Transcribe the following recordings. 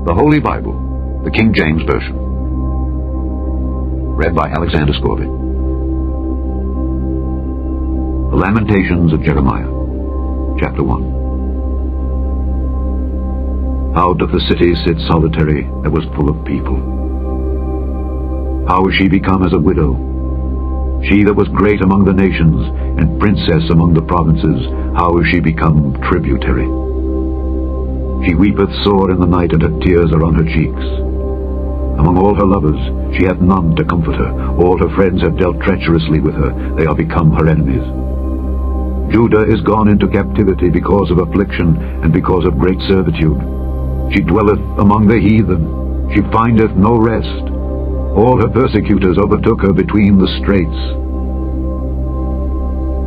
The Holy Bible, the King James Version. Read by Alexander Scorby. The Lamentations of Jeremiah, Chapter 1. How doth the city sit solitary that was full of people? How is she become as a widow? She that was great among the nations, and princess among the provinces, how is she become tributary? She weepeth sore in the night, and her tears are on her cheeks. Among all her lovers she hath none to comfort her. All her friends have dealt treacherously with her. They are become her enemies. Judah is gone into captivity because of affliction, and because of great servitude. She dwelleth among the heathen. She findeth no rest. All her persecutors overtook her between the straits.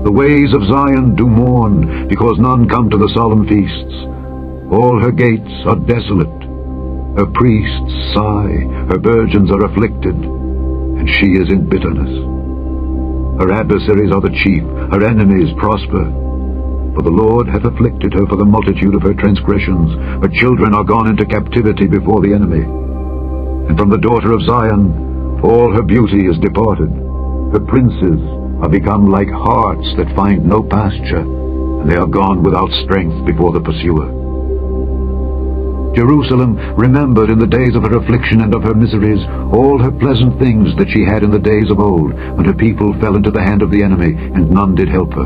The ways of Zion do mourn, because none come to the solemn feasts. All her gates are desolate. Her priests sigh, her virgins are afflicted, and she is in bitterness. Her adversaries are the chief, her enemies prosper. For the Lord hath afflicted her for the multitude of her transgressions. Her children are gone into captivity before the enemy. And from the daughter of Zion all her beauty is departed. Her princes are become like harts that find no pasture, and they are gone without strength before the pursuer. Jerusalem remembered in the days of her affliction and of her miseries all her pleasant things that she had in the days of old, when her people fell into the hand of the enemy, and none did help her.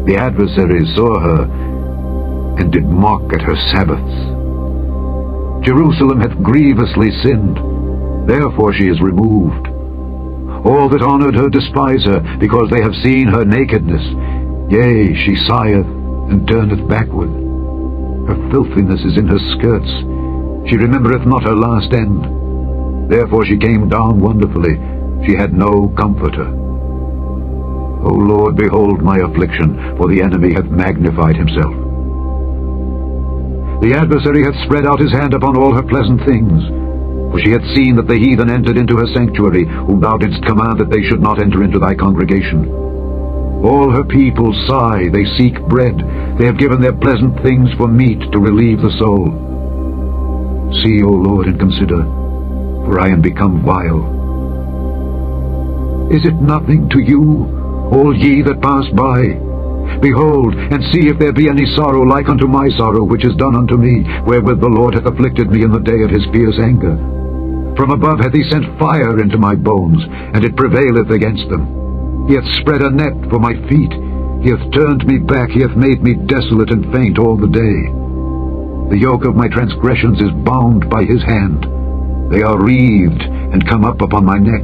The adversaries saw her, and did mock at her Sabbaths. Jerusalem hath grievously sinned, therefore she is removed. All that honored her despise her, because they have seen her nakedness. Yea, she sigheth, and turneth backward. Her filthiness is in her skirts. She remembereth not her last end. Therefore she came down wonderfully. She had no comforter. O Lord, behold my affliction, for the enemy hath magnified himself. The adversary hath spread out his hand upon all her pleasant things. For she hath seen that the heathen entered into her sanctuary, whom thou didst command that they should not enter into thy congregation. All her people sigh, they seek bread. They have given their pleasant things for meat to relieve the soul. See, O Lord, and consider, for I am become vile. Is it nothing to you, all ye that pass by? Behold, and see if there be any sorrow like unto my sorrow, which is done unto me, wherewith the Lord hath afflicted me in the day of his fierce anger. From above hath he sent fire into my bones, and it prevaileth against them. He hath spread a net for my feet. He hath turned me back. He hath made me desolate and faint all the day. The yoke of my transgressions is bound by his hand. They are wreathed and come up upon my neck.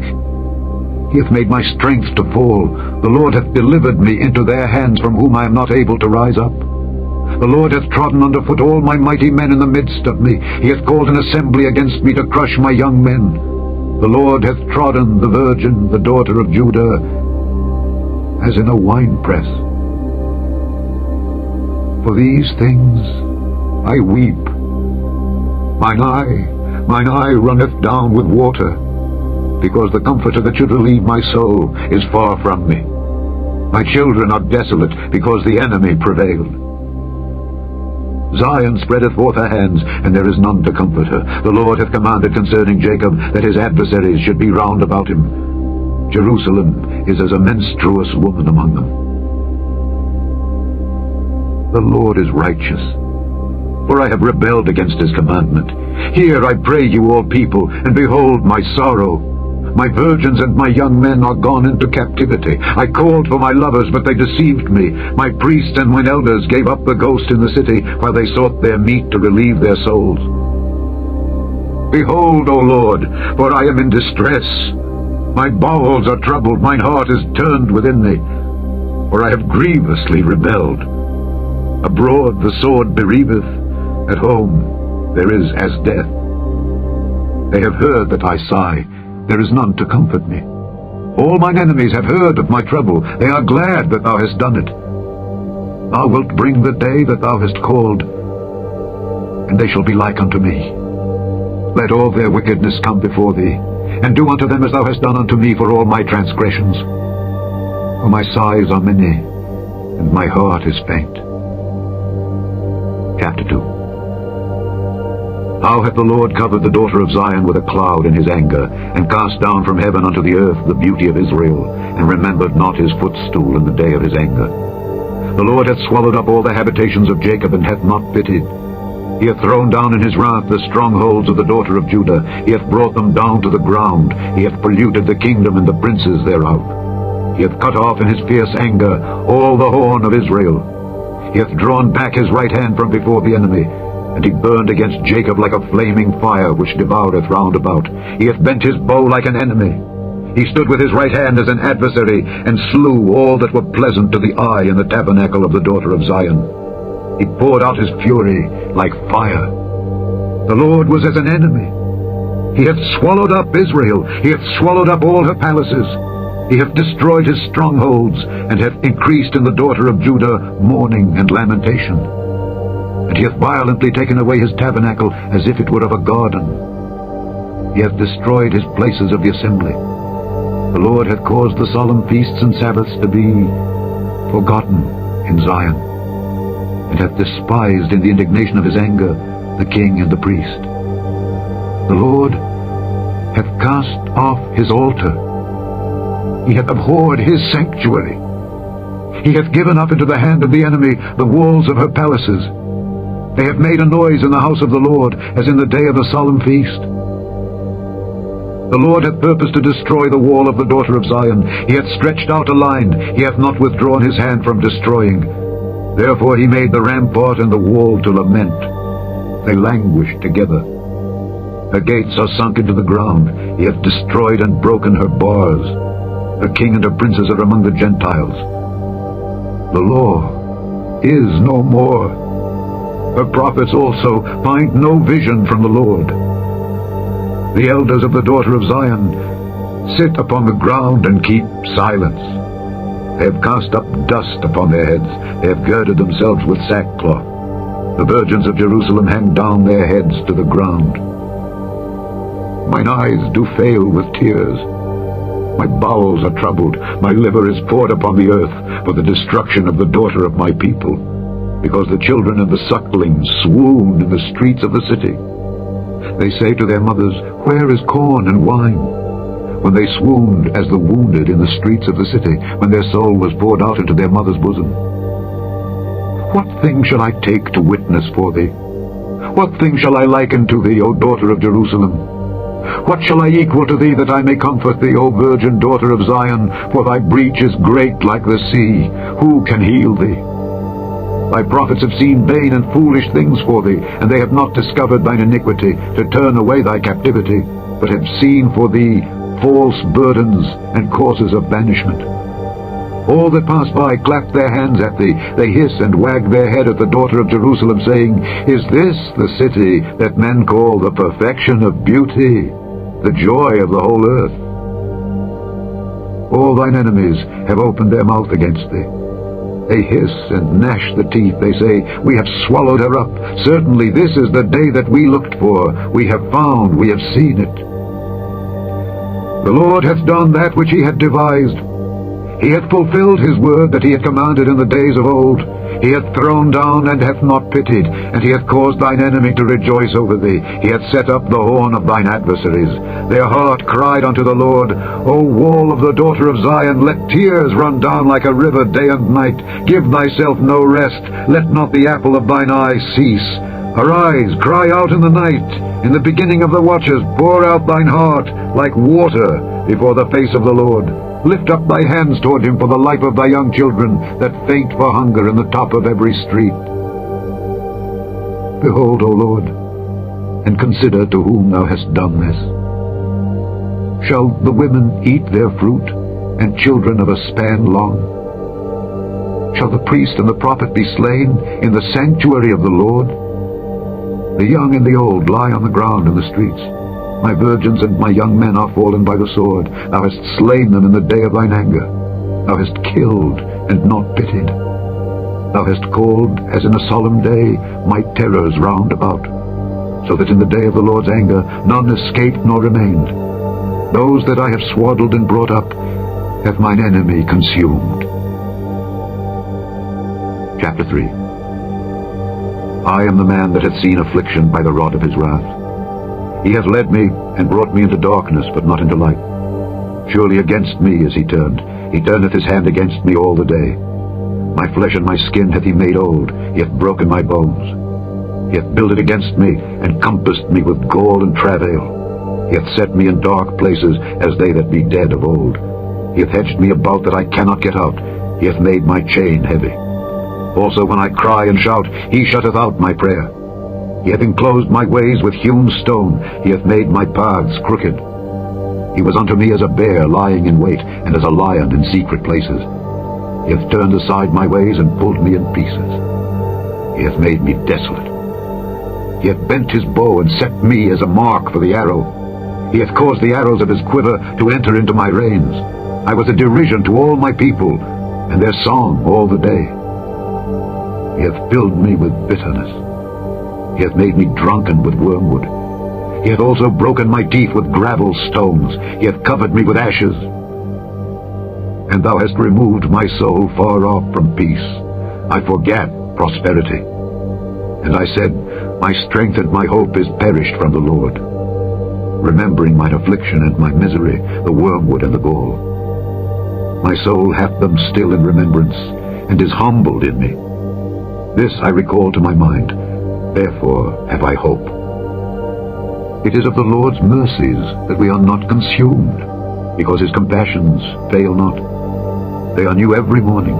He hath made my strength to fall. The Lord hath delivered me into their hands, from whom I am not able to rise up. The Lord hath trodden under foot all my mighty men in the midst of me. He hath called an assembly against me to crush my young men. The Lord hath trodden the virgin, the daughter of Judah, as in a winepress. For these things I weep. Mine eye runneth down with water, because the comforter that should relieve my soul is far from me. My children are desolate, because the enemy prevailed. Zion spreadeth forth her hands, and there is none to comfort her. The Lord hath commanded concerning Jacob that his adversaries should be round about him. Jerusalem is as a menstruous woman among them. The Lord is righteous, for I have rebelled against his commandment. Hear, I pray you, all people, and behold my sorrow. My virgins and my young men are gone into captivity. I called for my lovers, but they deceived me. My priests and mine elders gave up the ghost in the city, while they sought their meat to relieve their souls. Behold, O Lord, for I am in distress. My bowels are troubled, mine heart is turned within me, for I have grievously rebelled. Abroad the sword bereaveth, at home there is as death. They have heard that I sigh, there is none to comfort me. All mine enemies have heard of my trouble, they are glad that thou hast done it. Thou wilt bring the day that thou hast called, and they shall be like unto me. Let all their wickedness come before thee, and do unto them as thou hast done unto me for all my transgressions. For my sighs are many, and my heart is faint. Chapter 2. How hath the Lord covered the daughter of Zion with a cloud in his anger, and cast down from heaven unto the earth the beauty of Israel, and remembered not his footstool in the day of his anger. The Lord hath swallowed up all the habitations of Jacob, and hath not pitied. He hath thrown down in his wrath the strongholds of the daughter of Judah. He hath brought them down to the ground. He hath polluted the kingdom and the princes thereof. He hath cut off in his fierce anger all the horn of Israel. He hath drawn back his right hand from before the enemy, and he burned against Jacob like a flaming fire, which devoureth round about. He hath bent his bow like an enemy. He stood with his right hand as an adversary, and slew all that were pleasant to the eye in the tabernacle of the daughter of Zion. He poured out his fury like fire. The Lord was as an enemy. He hath swallowed up Israel. He hath swallowed up all her palaces. He hath destroyed his strongholds, and hath increased in the daughter of Judah mourning and lamentation. And he hath violently taken away his tabernacle as if it were of a garden. He hath destroyed his places of the assembly. The Lord hath caused the solemn feasts and Sabbaths to be forgotten in Zion, and hath despised in the indignation of his anger the king and the priest. The Lord hath cast off his altar. He hath abhorred his sanctuary. He hath given up into the hand of the enemy the walls of her palaces. They have made a noise in the house of the Lord, as in the day of the solemn feast. The Lord hath purposed to destroy the wall of the daughter of Zion. He hath stretched out a line. He hath not withdrawn his hand from destroying. Therefore he made the rampart and the wall to lament. They languish together. Her gates are sunk into the ground. He hath destroyed and broken her bars. Her king and her princes are among the Gentiles. The law is no more. Her prophets also find no vision from the Lord. The elders of the daughter of Zion sit upon the ground and keep silence. They have cast up dust upon their heads. They have girded themselves with sackcloth. The virgins of Jerusalem hang down their heads to the ground. Mine eyes do fail with tears. My bowels are troubled. My liver is poured upon the earth for the destruction of the daughter of my people, because the children and the sucklings swoon in the streets of the city. They say to their mothers, Where is corn and wine? When they swooned as the wounded in the streets of the city, when their soul was poured out into their mother's bosom. What thing shall I take to witness for thee? What thing shall I liken to thee, O daughter of Jerusalem? What shall I equal to thee, that I may comfort thee, O virgin daughter of Zion? For thy breach is great like the sea. Who can heal thee? Thy prophets have seen vain and foolish things for thee, and they have not discovered thine iniquity, to turn away thy captivity, but have seen for thee false burdens and causes of banishment. All that pass by clap their hands at thee. They hiss and wag their head at the daughter of Jerusalem, saying, Is this the city that men call the perfection of beauty, the joy of the whole earth? All thine enemies have opened their mouth against thee. They hiss and gnash the teeth. They say, We have swallowed her up. Certainly this is the day that we looked for. We have found, we have seen it. The Lord hath done that which he had devised. He hath fulfilled his word that he had commanded in the days of old. He hath thrown down and hath not pitied, and he hath caused thine enemy to rejoice over thee. He hath set up the horn of thine adversaries. Their heart cried unto the Lord, O wall of the daughter of Zion, let tears run down like a river day and night. Give thyself no rest, let not the apple of thine eye cease. Arise, cry out in the night. In the beginning of the watches pour out thine heart like water before the face of the Lord. Lift up thy hands toward him for the life of thy young children that faint for hunger in the top of every street. Behold, O Lord, and consider to whom thou hast done this. Shall the women eat their fruit, and children of a span long? Shall the priest and the prophet be slain in the sanctuary of the Lord? The young and the old lie on the ground in the streets. My virgins and my young men are fallen by the sword. Thou hast slain them in the day of thine anger. Thou hast killed and not pitied. Thou hast called, as in a solemn day, my terrors round about, so that in the day of the Lord's anger none escaped nor remained. Those that I have swaddled and brought up hath mine enemy consumed. Chapter 3. I am the man that hath seen affliction by the rod of his wrath. He hath led me and brought me into darkness, but not into light. Surely against me is he turned. He turneth his hand against me all the day. My flesh and my skin hath he made old. He hath broken my bones. He hath builded against me, and compassed me with gall and travail. He hath set me in dark places, as they that be dead of old. He hath hedged me about that I cannot get out. He hath made my chain heavy. Also when I cry and shout, he shutteth out my prayer. He hath enclosed my ways with hewn stone. He hath made my paths crooked. He was unto me as a bear lying in wait, and as a lion in secret places. He hath turned aside my ways, and pulled me in pieces. He hath made me desolate. He hath bent his bow, and set me as a mark for the arrow. He hath caused the arrows of his quiver to enter into my reins. I was a derision to all my people, and their song all the day. He hath filled me with bitterness. He hath made me drunken with wormwood. He hath also broken my teeth with gravel stones. He hath covered me with ashes. And thou hast removed my soul far off from peace. I forgat prosperity. And I said, my strength and my hope is perished from the Lord. Remembering mine affliction and my misery, the wormwood and the gall. My soul hath them still in remembrance, and is humbled in me. This I recall to my mind, therefore have I hope. It is of the Lord's mercies that we are not consumed, because his compassions fail not. They are new every morning.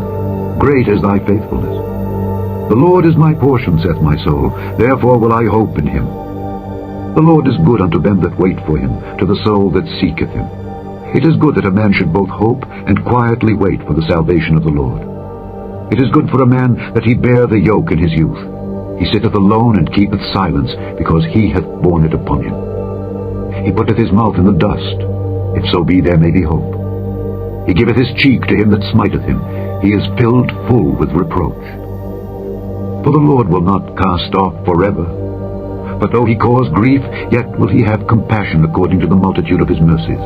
Great is thy faithfulness. The Lord is my portion, saith my soul, therefore will I hope in him. The Lord is good unto them that wait for him, to the soul that seeketh him. It is good that a man should both hope and quietly wait for the salvation of the Lord. It is good for a man that he bear the yoke in his youth. He sitteth alone and keepeth silence, because he hath borne it upon him. He putteth his mouth in the dust, if so be there may be hope. He giveth his cheek to him that smiteth him. He is filled full with reproach. For the Lord will not cast off forever. But though he cause grief, yet will he have compassion according to the multitude of his mercies.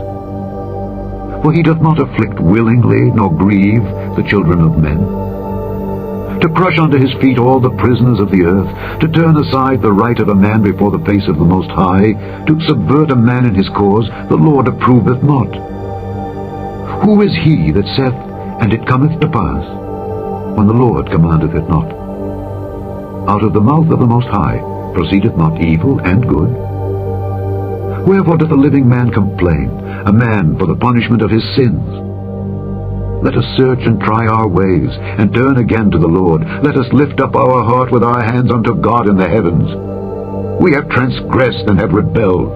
For he doth not afflict willingly, nor grieve the children of men. To crush under his feet all the prisoners of the earth, to turn aside the right of a man before the face of the Most High, to subvert a man in his cause, the Lord approveth not. Who is he that saith, and it cometh to pass, when the Lord commandeth it not? Out of the mouth of the Most High proceedeth not evil and good? Wherefore doth a living man complain, a man for the punishment of his sins? Let us search and try our ways, and turn again to the Lord. Let us lift up our heart with our hands unto God in the heavens. We have transgressed and have rebelled.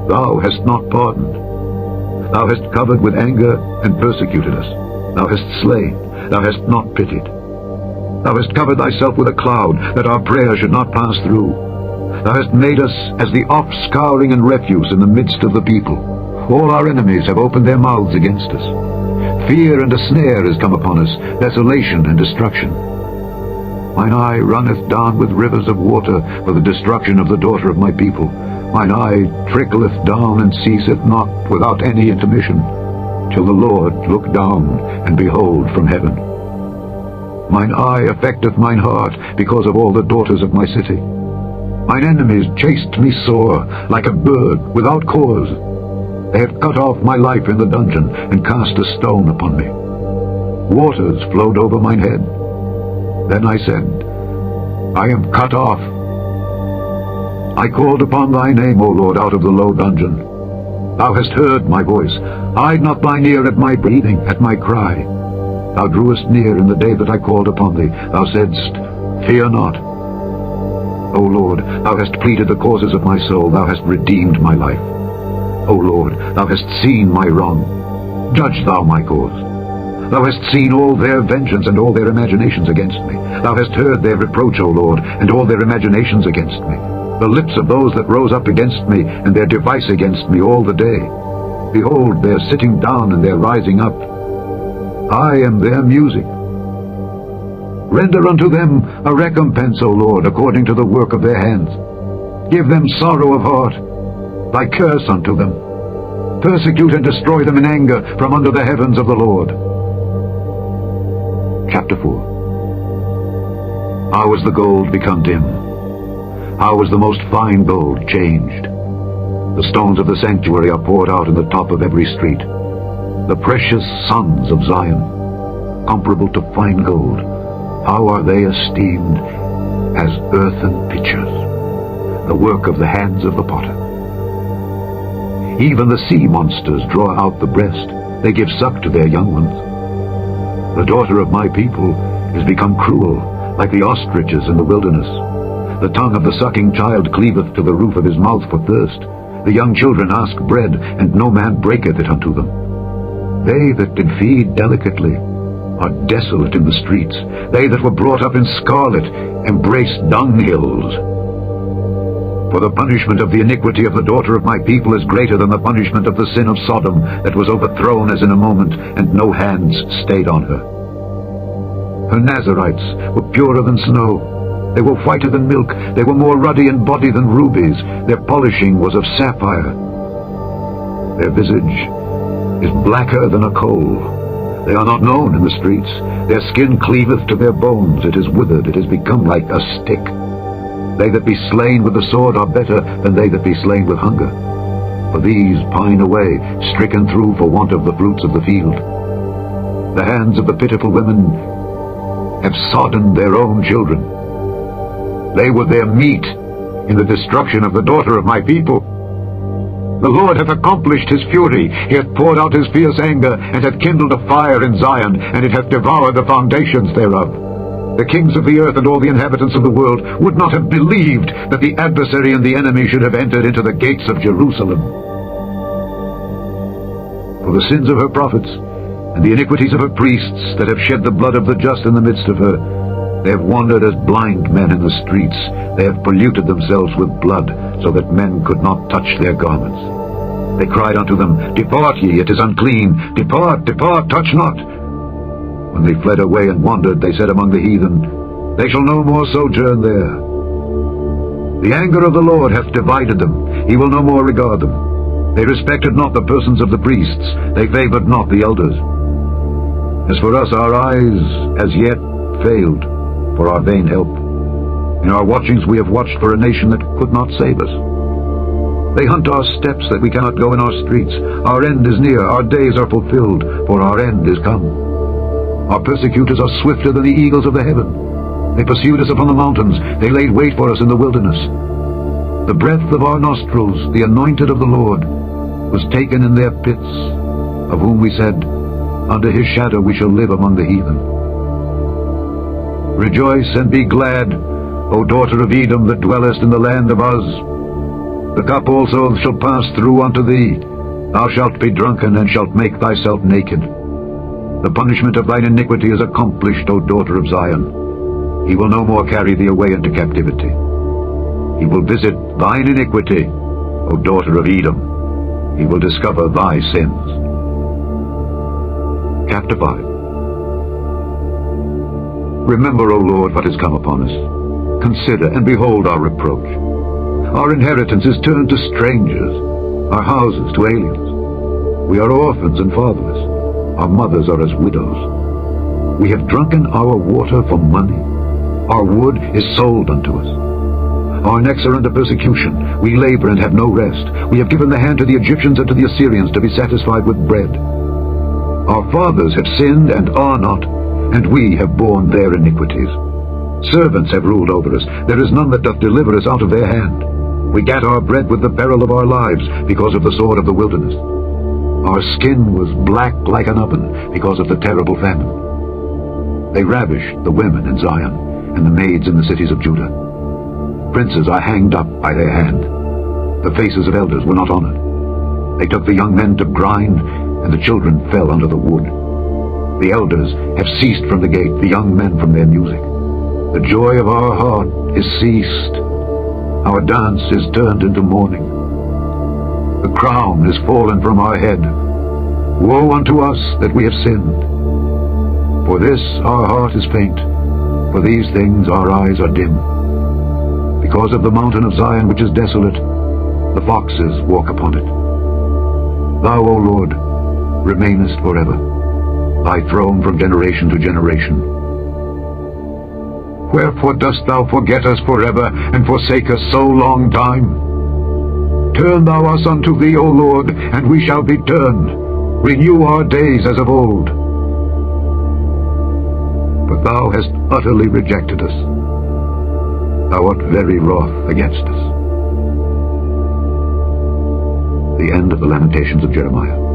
Thou hast not pardoned. Thou hast covered with anger and persecuted us. Thou hast slain. Thou hast not pitied. Thou hast covered thyself with a cloud, that our prayer should not pass through. Thou hast made us as the offscouring and refuse in the midst of the people. All our enemies have opened their mouths against us. Fear and a snare is come upon us, desolation and destruction. Mine eye runneth down with rivers of water for the destruction of the daughter of my people. Mine eye trickleth down and ceaseth not without any intermission, till the Lord look down and behold from heaven. Mine eye affecteth mine heart because of all the daughters of my city. Mine enemies chased me sore, like a bird without cause. They have cut off my life in the dungeon, and cast a stone upon me. Waters flowed over mine head. Then I said, I am cut off. I called upon thy name, O Lord, out of the low dungeon. Thou hast heard my voice. Hide not thine ear at my breathing, at my cry. Thou drewest near in the day that I called upon thee. Thou saidst, Fear not. O Lord, thou hast pleaded the causes of my soul. Thou hast redeemed my life. O Lord, thou hast seen my wrong. Judge thou my cause. Thou hast seen all their vengeance and all their imaginations against me. Thou hast heard their reproach, O Lord, and all their imaginations against me. The lips of those that rose up against me, and their device against me all the day. Behold, their sitting down and their rising up. I am their music. Render unto them a recompense, O Lord, according to the work of their hands. Give them sorrow of heart. Thy curse unto them. Persecute and destroy them in anger from under the heavens of the Lord. Chapter 4. How is the gold become dim? How is the most fine gold changed? The stones of the sanctuary are poured out in the top of every street. The precious sons of Zion, comparable to fine gold, how are they esteemed as earthen pitchers, the work of the hands of the potter. Even the sea monsters draw out the breast. They give suck to their young ones. The daughter of my people is become cruel, like the ostriches in the wilderness. The tongue of the sucking child cleaveth to the roof of his mouth for thirst. The young children ask bread, and no man breaketh it unto them. They that did feed delicately are desolate in the streets. They that were brought up in scarlet embrace dunghills. For the punishment of the iniquity of the daughter of my people is greater than the punishment of the sin of Sodom, that was overthrown as in a moment, and no hands stayed on her. Her Nazarites were purer than snow. They were whiter than milk. They were more ruddy in body than rubies. Their polishing was of sapphire. Their visage is blacker than a coal. They are not known in the streets. Their skin cleaveth to their bones. It is withered. It is become like a stick. They that be slain with the sword are better than they that be slain with hunger. For these pine away, stricken through for want of the fruits of the field. The hands of the pitiful women have sodden their own children. They were their meat in the destruction of the daughter of my people. The Lord hath accomplished his fury. He hath poured out his fierce anger, and hath kindled a fire in Zion, and it hath devoured the foundations thereof. The kings of the earth and all the inhabitants of the world would not have believed that the adversary and the enemy should have entered into the gates of Jerusalem. For the sins of her prophets, and the iniquities of her priests that have shed the blood of the just in the midst of her, they have wandered as blind men in the streets. They have polluted themselves with blood, so that men could not touch their garments. They cried unto them, Depart ye, it is unclean. Depart, depart, touch not. When they fled away and wandered, they said among the heathen, They shall no more sojourn there. The anger of the Lord hath divided them. He will no more regard them. They respected not the persons of the priests. They favored not the elders. As for us, our eyes as yet failed for our vain help. In our watchings we have watched for a nation that could not save us. They hunt our steps that we cannot go in our streets. Our end is near, our days are fulfilled, for our end is come. Our persecutors are swifter than the eagles of the heaven. They pursued us upon the mountains. They laid wait for us in the wilderness. The breath of our nostrils, the anointed of the Lord, was taken in their pits, of whom we said, Under his shadow we shall live among the heathen. Rejoice and be glad, O daughter of Edom, that dwellest in the land of Uz. The cup also shall pass through unto thee. Thou shalt be drunken, and shalt make thyself naked. The punishment of thine iniquity is accomplished, O daughter of Zion. He will no more carry thee away into captivity. He will visit thine iniquity, O daughter of Edom. He will discover thy sins. Chapter 5. Remember, O Lord, what has come upon us. Consider and behold our reproach. Our inheritance is turned to strangers, our houses to aliens. We are orphans and fatherless. Our mothers are as widows. We have drunken our water for money. Our wood is sold unto us. Our necks are under persecution. We labor and have no rest. We have given the hand to the Egyptians and to the Assyrians to be satisfied with bread. Our fathers have sinned and are not, and we have borne their iniquities. Servants have ruled over us. There is none that doth deliver us out of their hand. We gat our bread with the peril of our lives, because of the sword of the wilderness. Our skin was black like an oven, because of the terrible famine. They ravished the women in Zion, and the maids in the cities of Judah. Princes are hanged up by their hand. The faces of elders were not honored. They took the young men to grind, and the children fell under the wood. The elders have ceased from the gate, the young men from their music. The joy of our heart is ceased. Our dance is turned into mourning. The crown is fallen from our head. Woe unto us that we have sinned. For this our heart is faint. For these things our eyes are dim. Because of the mountain of Zion which is desolate, the foxes walk upon it. Thou, O Lord, remainest forever, thy throne from generation to generation. Wherefore dost thou forget us forever, and forsake us so long time? Turn thou us unto thee, O Lord, and we shall be turned. Renew our days as of old. But thou hast utterly rejected us. Thou art very wroth against us. The end of the Lamentations of Jeremiah.